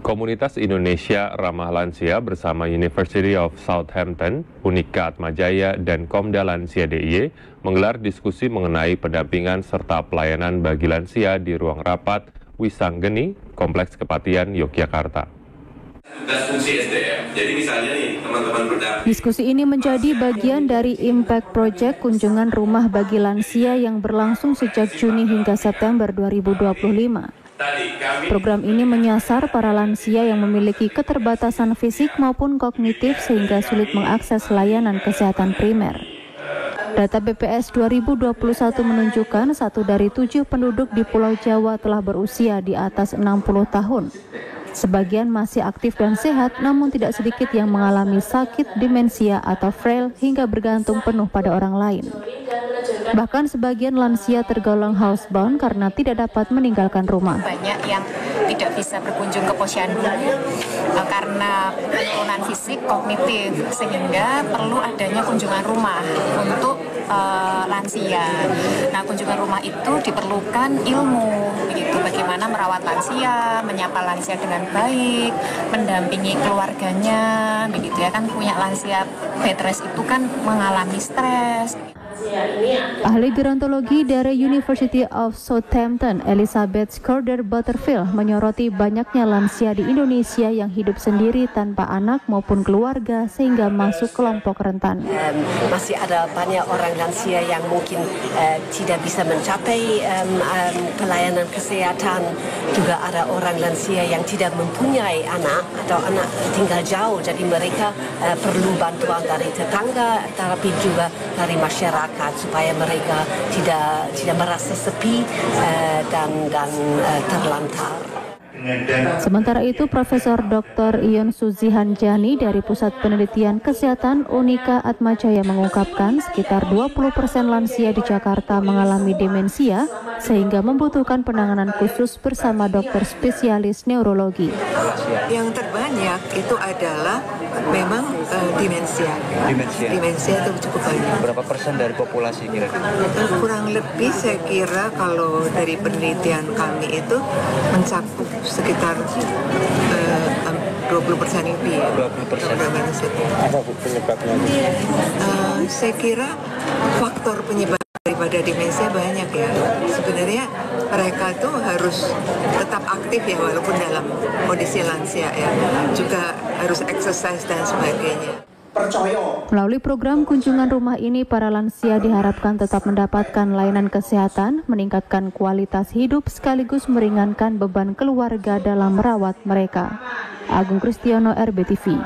Komunitas Indonesia Ramah Lansia bersama University of Southampton, Unika Atmajaya, dan Komda Lansia DIY menggelar diskusi mengenai pendampingan serta pelayanan bagi lansia di ruang rapat Wisanggeni, Kompleks Kepatihan, Yogyakarta. Diskusi ini menjadi bagian dari Impact Project kunjungan rumah bagi lansia yang berlangsung sejak Juni hingga September 2025. Program ini menyasar para lansia yang memiliki keterbatasan fisik maupun kognitif sehingga sulit mengakses layanan kesehatan primer. Data BPS 2021 menunjukkan 1 dari 7 penduduk di Pulau Jawa telah berusia di atas 60 tahun. Sebagian masih aktif dan sehat, namun tidak sedikit yang mengalami sakit, demensia, atau frail hingga bergantung penuh pada orang lain. Bahkan sebagian lansia tergolong housebound karena tidak dapat meninggalkan rumah. Banyak yang tidak bisa berkunjung ke posyandu karena penurunan fisik, kognitif, sehingga perlu adanya kunjungan rumah untuk lansia. Nah, kunjungan rumah itu diperlukan ilmu, begitu, bagaimana merawat lansia, menyapa lansia dengan baik, mendampingi keluarganya, begitu ya, kan punya lansia bed rest itu kan mengalami stres. Ahli gerontologi dari University of Southampton, Elizabeth Schroeder-Butterfield, menyoroti banyaknya lansia di Indonesia yang hidup sendiri tanpa anak maupun keluarga sehingga masuk kelompok rentan. Masih ada banyak orang lansia yang mungkin tidak bisa mencapai pelayanan kesehatan. Juga ada orang lansia yang tidak mempunyai anak atau anak tinggal jauh, jadi mereka perlu bantuan dari tetangga, tapi juga dari masyarakat, supaya mereka tidak merasa sepi dan terlantar. Sementara itu, Profesor Dr. Ion Suzihanjani dari Pusat Penelitian Kesehatan Unika Atmajaya mengungkapkan sekitar 20% lansia di Jakarta mengalami demensia sehingga membutuhkan penanganan khusus bersama dokter spesialis neurologi. Yang terbanyak itu adalah memang demensia. Demensia itu cukup banyak. Berapa persen dari populasi kira-kira? Kurang lebih saya kira kalau dari penelitian kami itu mencakup sekitar 20% lebih ya. 20%. Apa penyebabnya? Saya kira faktor penyebab daripada demensia banyak ya. Sebenarnya mereka tuh harus tetap aktif ya walaupun dalam kondisi lansia ya. Juga harus exercise dan sebagainya. Melalui program kunjungan rumah ini, para lansia diharapkan tetap mendapatkan layanan kesehatan, meningkatkan kualitas hidup sekaligus meringankan beban keluarga dalam merawat mereka. Agung Kristiono, RBTV.